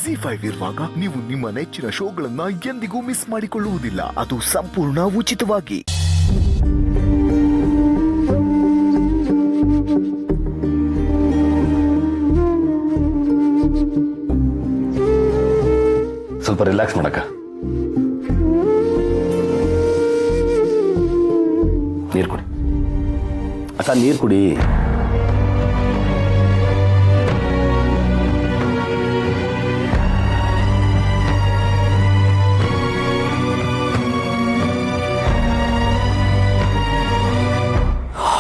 ZEE5 ಇರುವಾಗ ನೀವು ನಿಮ್ಮ ನೆಚ್ಚಿನ ಶೋಗಳನ್ನ ಎಂದಿಗೂ ಮಿಸ್ ಮಾಡಿಕೊಳ್ಳುವುದಿಲ್ಲ. ಅದು ಸಂಪೂರ್ಣ ಉಚಿತವಾಗಿ. ಸ್ವಲ್ಪ ರಿಲ್ಯಾಕ್ಸ್ ಮಾಡಕ್ಕ. ನೀರು ಕುಡಿ ಅಕ್ಕ, ನೀರು ಕುಡಿ.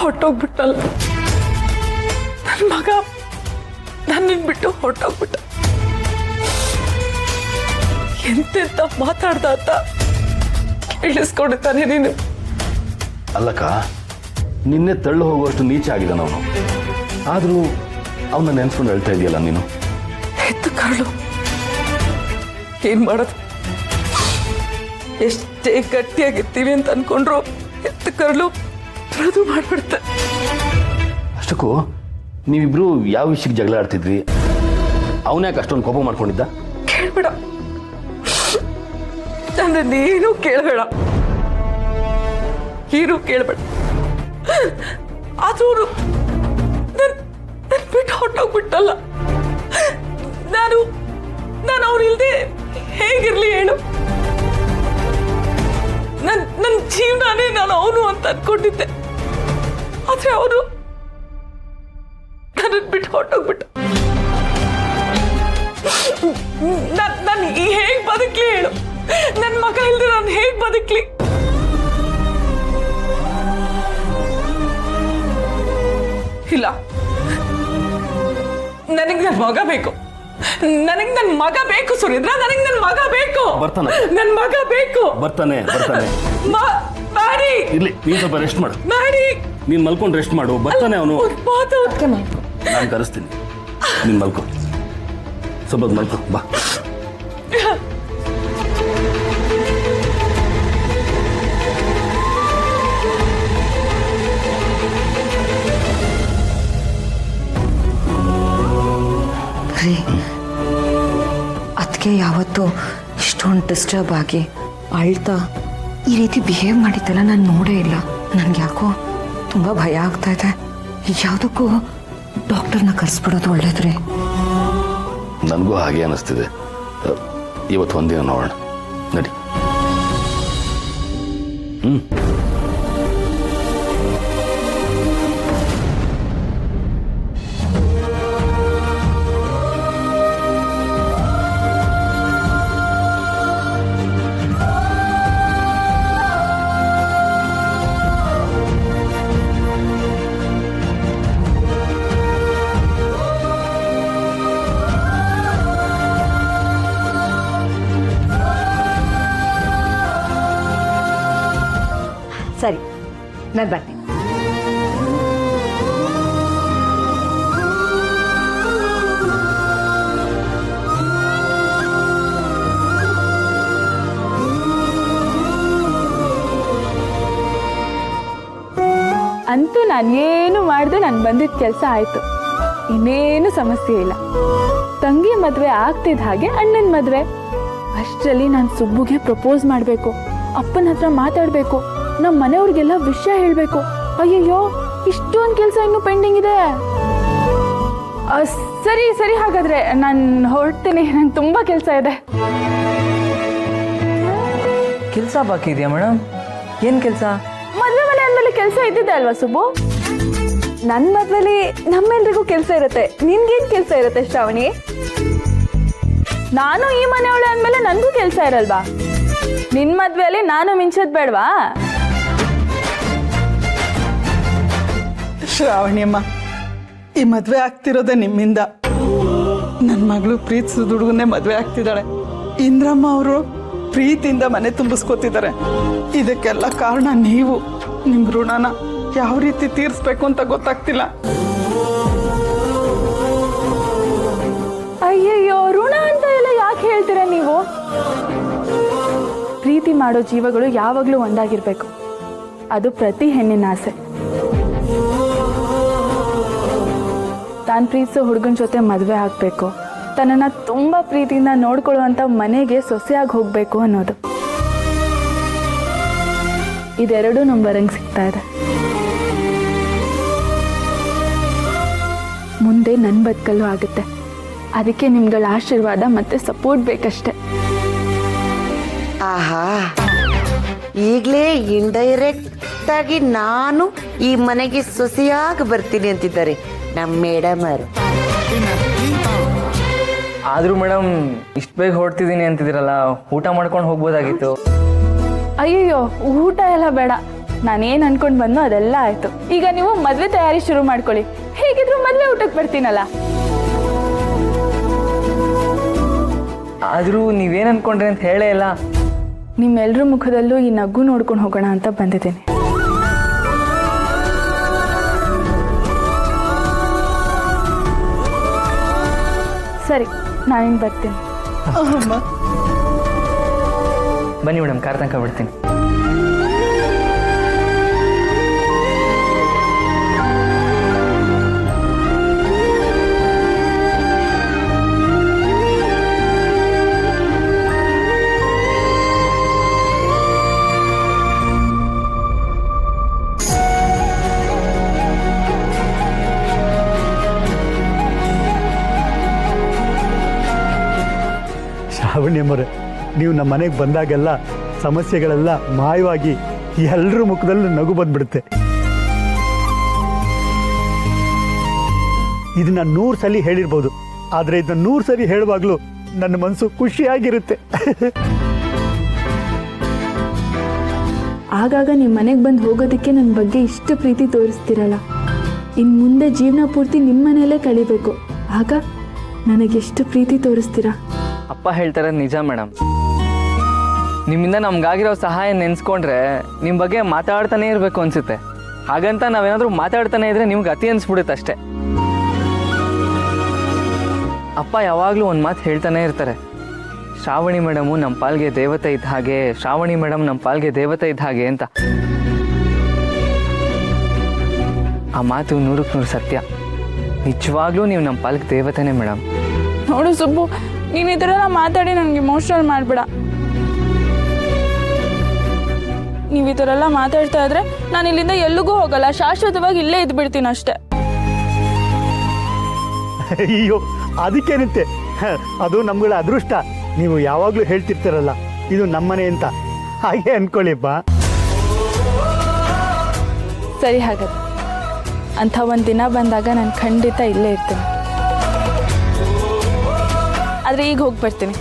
ಹೊಟ್ಟೋಗ್ಬಿಟ್ಟಲ್ಲ ನನ್ನ ಮಗ, ನನ್ನನ್ನು ಬಿಟ್ಟು ಹೊಟ್ಟೋಗ್ಬಿಟ್ಟ. ಎಂತೆಂತ ಮಾತಾಡ್ದ ಅಂತ ಕೇಳಿಸ್ಕೊಂಡಿದ್ದಾನೆ ನೀನು. ಅಲ್ಲಕ್ಕ, ನಿನ್ನೆ ತಳ್ಳು ಹೋಗುವಷ್ಟು ನೀಚೆ ಆಗಿದ್ದಾನ ಅವನು. ಆದರೂ ಅವನ್ನ ನೆನ್ಸ್ಕೊಂಡು ಹೇಳ್ತಾ ಇದೆಯಲ್ಲ ನೀನು. ಎತ್ತು ಕರಳು ಏನ್ ಮಾಡೋದು? ಎಷ್ಟೇ ಗಟ್ಟಿಯಾಗಿರ್ತೀವಿ ಅಂತ ಅನ್ಕೊಂಡ್ರು ಎತ್ತು ಕರಳು ಮೃದು ಮಾಡ್ಬಿಡ್ತ. ಅಷ್ಟಕ್ಕೂ ನೀವಿಬ್ರು ಯಾವ ವಿಷಯಕ್ಕೆ ಜಗಳ ಆಡ್ತಿದ್ರಿ? ಅವನ್ಯಾಕೆ ಅಷ್ಟೊಂದು ಕೋಪ ಮಾಡ್ಕೊಂಡಿದ್ದ? ಕೇಳ್ಬೇಡ, ನನ್ನನ್ನೇನು ಕೇಳಬೇಡ, ಏನು ಕೇಳಬೇಡ. ಆದ್ರೂ ನನ್ ಬಿಟ್ಟು ಹೊಟ್ಟೋಗ್ಬಿಟ್ಟಲ್ಲ. ನಾನು ಅವ್ರಿಲ್ದೆ ಹೇಗಿರ್ಲಿ ಹೇಳು? ನನ್ನ ಜೀವನನೇ ನಾನು ಅವನು ಅಂತ ಅನ್ಕೊಂಡಿದ್ದೆ. ಆದ್ರೆ ಅವನು ನನ್ನನ್ನು ಬಿಟ್ಟು ಹೊಟ್ಟೋಗ್ಬಿಟ್ಟ. ನಾನು ಹೇಗ್ ಬದುಕ್ಲಿ ಹೇಳು? ನನ್ನ ಮಗ ಇಲ್ದೆ ನಾನು ಹೇಗ್ ಬದುಕ್ಲಿ? ಇಲ್ಲ, ನನಗೆ ನನ್ನ ಮಗ ಬೇಕು. ನನಗೆ ನನ್ನ ಮಗ ಬೇಕು ಸುರೇಂದ್ರ, ನನಗೆ ನನ್ನ ಮಗ ಬೇಕು. ಬರ್ತಾನೆ, ನನ್ನ ಮಗ ಬೇಕು. ಬರ್ತಾನೆ. ಮಾಡಿ ಇರ್ಲಿ, ನೀನ್ ಸ್ವಲ್ಪ ರೆಸ್ಟ್ ಮಾಡು. ಮಾಡಿ, ನೀನ್ ಮಲ್ಕೊಂಡು ರೆಸ್ಟ್ ಮಾಡು. ಬರ್ತಾನೆ ಅವನು. ನಾನು ಕರೆಸ್ತೀನಿ. ನೀನ್ ಮಲ್ಕೊ, ಸ್ವಲ್ಪ ಮಲ್ಕೊ, ಬಾ. ಅದಕ್ಕೆ ಯಾವತ್ತೂ ಇಷ್ಟೊಂದು ಡಿಸ್ಟರ್ಬ್ ಆಗಿ ಅಳ್ತಾ ಈ ರೀತಿ ಬಿಹೇವ್ ಮಾಡಿದ್ದೆಲ್ಲ ನಾನು ನೋಡೇ ಇಲ್ಲ. ನನ್ಗೆ ಯಾಕೋ ತುಂಬ ಭಯ ಆಗ್ತಾ ಇದೆ. ಯಾವುದಕ್ಕೂ ಡಾಕ್ಟರ್ನ ಕರೆಸ್ಬಿಡೋದು ಒಳ್ಳೇದ್ರಿ. ನನಗೂ ಹಾಗೆ ಅನಿಸ್ತಿದೆ. ಇವತ್ತು ಒಂದಿನ ನೋಡೋಣ, ನಡಿ. ಸರಿ, ನಾನು ಬರ್ತೀನಿ. ಅಂತೂ ನಾನೇನು ಮಾಡಿದೆ, ನಾನು ಬಂದಿದ್ದ ಕೆಲಸ ಆಯಿತು. ಇನ್ನೇನು ಸಮಸ್ಯೆ ಇಲ್ಲ. ತಂಗಿ ಮದುವೆ ಆಗ್ತಿದ್ದ ಹಾಗೆ ಅಣ್ಣನ ಮದುವೆ. ಅಷ್ಟರಲ್ಲಿ ನಾನು ಸುಬ್ಬುಗೆ ಪ್ರಪೋಸ್ ಮಾಡಬೇಕು, ಅಪ್ಪನ ಹತ್ರ ಮಾತಾಡಬೇಕು, ನಮ್ಮ ಮನೆಯವ್ರಿಗೆಲ್ಲ ವಿಷಯ ಹೇಳಬೇಕು. ಅಯ್ಯಯ್ಯೋ, ಇಷ್ಟೊಂದು ಕೆಲಸ ಇನ್ನೂ ಪೆಂಡಿಂಗ್ ಇದೆ. ಸರಿ ಸರಿ, ಹಾಗಾದ್ರೆ ನಾನು ಹೊರಡ್ತೀನಿ. ನಂಗೆ ತುಂಬ ಕೆಲಸ ಇದೆ. ಕೆಲಸ ಬಾಕಿ ಇದೆಯಾ ಮೇಡಮ್? ಏನು ಕೆಲಸ? ಮದುವೆ ಮನೆ ಅಂದಮೇಲೆ ಕೆಲಸ ಇದ್ದಿದೆ ಅಲ್ವಾ ಸುಬ್ಬು? ನನ್ನ ಮದುವೆಲಿ ನಮ್ಮೆಲ್ರಿಗೂ ಕೆಲಸ ಇರುತ್ತೆ. ನಿನ್ಗೇನು ಕೆಲಸ ಇರುತ್ತೆ ಶ್ರಾವಣಿ? ನಾನು ಈ ಮನೆಯವಳೆ ಅಂದಮೇಲೆ ನನಗೂ ಕೆಲಸ ಇರಲ್ವಾ? ನಿನ್ನ ಮದುವೆಯಲ್ಲಿ ನಾನು ಮಿಂಚೋದು ಬೇಡವಾ? ಶ್ರಾವಣಿಯಮ್ಮ, ಈ ಮದುವೆ ಆಗ್ತಿರೋದೇ ನಿಮ್ಮಿಂದ. ನನ್ನ ಮಗಳು ಪ್ರೀತಿಸಿದ ಹುಡುಗನ್ನೇ ಮದುವೆ ಆಗ್ತಿದ್ದಾಳೆ. ಇಂದ್ರಮ್ಮ ಅವರು ಪ್ರೀತಿಯಿಂದ ಮನೆ ತುಂಬಿಸ್ಕೊತಿದ್ದಾರೆ. ಇದಕ್ಕೆಲ್ಲ ಕಾರಣ ನೀವು. ನಿಮ್ಮ ಋಣನ ಯಾವ ರೀತಿ ತೀರಿಸ್ಬೇಕು ಅಂತ ಗೊತ್ತಾಗ್ತಿಲ್ಲ. ಅಯ್ಯಯ್ಯೋ, ಋಣ ಅಂತ ಎಲ್ಲ ಯಾಕೆ ಹೇಳ್ತೀರಾ ನೀವು? ಪ್ರೀತಿ ಮಾಡೋ ಜೀವಗಳು ಯಾವಾಗಲೂ ಒಂದಾಗಿರ್ಬೇಕು. ಅದು ಪ್ರತಿ ಹೆಣ್ಣಿನ ಆಸೆ. ತಾನು ಪ್ರೀತಿಸೋ ಹುಡುಗನ ಜೊತೆ ಮದುವೆ ಆಗಬೇಕು, ತನ್ನನ್ನು ತುಂಬ ಪ್ರೀತಿಯಿಂದ ನೋಡ್ಕೊಳ್ಳುವಂಥ ಮನೆಗೆ ಸೊಸೆಯಾಗಿ ಹೋಗಬೇಕು ಅನ್ನೋದು. ಇದೆರಡೂ ನಮ್ಮ ಬರಂಗೆ ಸಿಗ್ತಾ ಇದೆ. ಮುಂದೆ ನನ್ನ ಬದುಕಲ್ಲೂ ಆಗುತ್ತೆ. ಅದಕ್ಕೆ ನಿಮ್ಗಳ ಆಶೀರ್ವಾದ ಮತ್ತು ಸಪೋರ್ಟ್ ಬೇಕಷ್ಟೆ. ಆಹಾ, ಈಗಲೇ ಇಂಡೈರೆಕ್ಟ್ ಆಗಿ ನಾನು ಈ ಮನೆಗೆ ಸೊಸೆಯಾಗಿ ಬರ್ತೀನಿ ಅಂತಿದ್ದಾರೆ ನಮ್ಮ ಮೇಡಮ್ ಅವರು. ಆದರೂ ಮೇಡಮ್ ಇಷ್ಟು ಬೇಗ ಹೊರಡ್ತಿದ್ದೀನಿ ಅಂತಿದ್ದೀರಲ್ಲ, ಊಟ ಮಾಡ್ಕೊಂಡು ಹೋಗ್ಬೋದಾಗಿತ್ತು. ಅಯ್ಯಯ್ಯೋ, ಊಟ ಎಲ್ಲ ಬೇಡ. ನಾನೇನು ಅನ್ಕೊಂಡು ಬಂದು ಅದೆಲ್ಲ ಆಯಿತು. ಈಗ ನೀವು ಮದುವೆ ತಯಾರಿ ಶುರು ಮಾಡ್ಕೊಳ್ಳಿ. ಹೇಗಿದ್ರು ಮದುವೆ ಊಟಕ್ಕೆ ಬರ್ತೀನಲ್ಲ. ಆದರೂ ನೀವೇನು ಅನ್ಕೊಂಡ್ರಿ ಅಂತ ಹೇಳೇ ಇಲ್ಲ. ನಿಮ್ಮೆಲ್ಲರ ಮುಖದಲ್ಲೂ ಈ ನಗು ನೋಡ್ಕೊಂಡು ಹೋಗೋಣ ಅಂತ ಬಂದಿದ್ದೀನಿ. ಸರಿ, ನಾನಿನ್ನು ಬರ್ತೀನಿ. ಬನ್ನಿ ಮೇಡಮ್, ಕಾರ್ ತನಕ ಬಿಡ್ತೀನಿ. ಶ್ರಾವಣಿಯಮ್ಮರೇ, ನೀವು ನಮ್ಮ ಮನೆಗೆ ಬಂದಾಗೆಲ್ಲ ಸಮಸ್ಯೆಗಳೆಲ್ಲ ಮಾಯವಾಗಿ ಎಲ್ಲರ ಮುಖದಲ್ಲೂ ನಗು ಬಂದ್ಬಿಡುತ್ತೆ. ಇದನ್ನ 100 ಸಲ ಹೇಳಿರ್ಬೋದು, ಆದರೆ ಇದನ್ನ 100 ಸರಿ ಹೇಳುವಾಗಲೂ ನನ್ನ ಮನಸ್ಸು ಖುಷಿಯಾಗಿರುತ್ತೆ. ಆಗಾಗ ನಿಮ್ಮ ಮನೆಗೆ ಬಂದು ಹೋಗೋದಕ್ಕೆ ನನ್ನ ಬಗ್ಗೆ ಇಷ್ಟು ಪ್ರೀತಿ ತೋರಿಸ್ತಿರಲ್ಲ. ಇನ್ನು ಮುಂದೆ ಜೀವನ ಪೂರ್ತಿ ನಿಮ್ಮ ಮನೆಯಲ್ಲೇ ಕಳಿಬೇಕು. ಆಗ ನನಗೆಷ್ಟು ಪ್ರೀತಿ ತೋರಿಸ್ತೀರಾ? ಅಪ್ಪ ಹೇಳ್ತಾರೆ ನಿಜ ಮೇಡಮ್. ನಿಮ್ಮಿಂದ ನಮ್ಗಾಗಿರೋ ಸಹಾಯ ನೆನೆಸ್ಕೊಂಡ್ರೆ ನಿಮ್ಮ ಬಗ್ಗೆ ಮಾತಾಡ್ತಾನೆ ಇರಬೇಕು ಅನಿಸುತ್ತೆ. ಹಾಗಂತ ನಾವೇನಾದರೂ ಮಾತಾಡ್ತಾನೆ ಇದ್ರೆ ನಿಮ್ಗೆ ಅತಿ ಅನಿಸ್ಬಿಡುತ್ತೆ ಅಷ್ಟೇ. ಅಪ್ಪ ಯಾವಾಗಲೂ ಒಂದು ಮಾತು ಹೇಳ್ತಾನೆ ಇರ್ತಾರೆ, ಶ್ರಾವಣಿ ಮೇಡಮು ನಮ್ಮ ಪಾಲ್ಗೆ ದೇವತೆ ಇದ್ದ ಹಾಗೆ, ಶ್ರಾವಣಿ ಮೇಡಮ್ ನಮ್ಮ ಪಾಲ್ಗೆ ದೇವತೆ ಇದ್ದ ಹಾಗೆ ಅಂತ. ಆ ಮಾತು 100ಕ್ಕೆ 100 ಸತ್ಯ. ನಿಜವಾಗ್ಲೂ ನೀವು ನಮ್ಮ ಪಾಲ್ಗೆ ದೇವತೆನೇ ಮೇಡಮ್. ನೋಡು ಸುಬ್ಬು, ನೀನು ಈ ಥರ ಎಲ್ಲ ಮಾತಾಡಿ ನನಗೆ ಇಮೋಷನಲ್ ಮಾಡಬೇಡ. ನೀವು ಈ ಥರ ಎಲ್ಲ ಮಾತಾಡ್ತಾ ಇದ್ರೆ ನಾನು ಇಲ್ಲಿಂದ ಎಲ್ಲಿಗೂ ಹೋಗಲ್ಲ. ಶಾಶ್ವತವಾಗಿ ಇಲ್ಲೇ ಇದ್ಬಿಡ್ತೀನಿ ಅಷ್ಟೇ. ಅಯ್ಯೋ, ಅದಕ್ಕೇನಂತೆ, ಅದು ನಮ್ಗಳ ಅದೃಷ್ಟ. ನೀವು ಯಾವಾಗಲೂ ಹೇಳ್ತಿರ್ತೀರಲ್ಲ, ಇದು ನಮ್ಮನೆ ಅಂತ, ಹಾಗೆ ಅನ್ಕೊಳ್ಳಿಪ್ಪ. ಸರಿ, ಹಾಗಾದ್ರೆ ಅಂಥ ಒಂದು ದಿನ ಬಂದಾಗ ನಾನು ಖಂಡಿತ ಇಲ್ಲೇ ಇರ್ತೀನಿ. ಆದರೆ ಈಗ ಹೋಗಿ ಬರ್ತೀನಿ.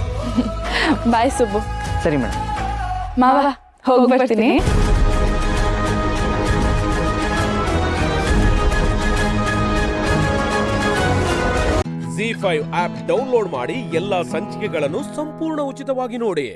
ಬಾಯ್ ಸುಬ್ಬು. ಸರಿ ಮೇಡಮ್. ಮಾವ, ಹೋಗಿ ಬರ್ತೀನಿ. ZEE5 ಆಪ್ ಡೌನ್ಲೋಡ್ ಮಾಡಿ ಎಲ್ಲಾ ಸಂಚಿಕೆಗಳನ್ನು ಸಂಪೂರ್ಣ ಉಚಿತವಾಗಿ ನೋಡಿ.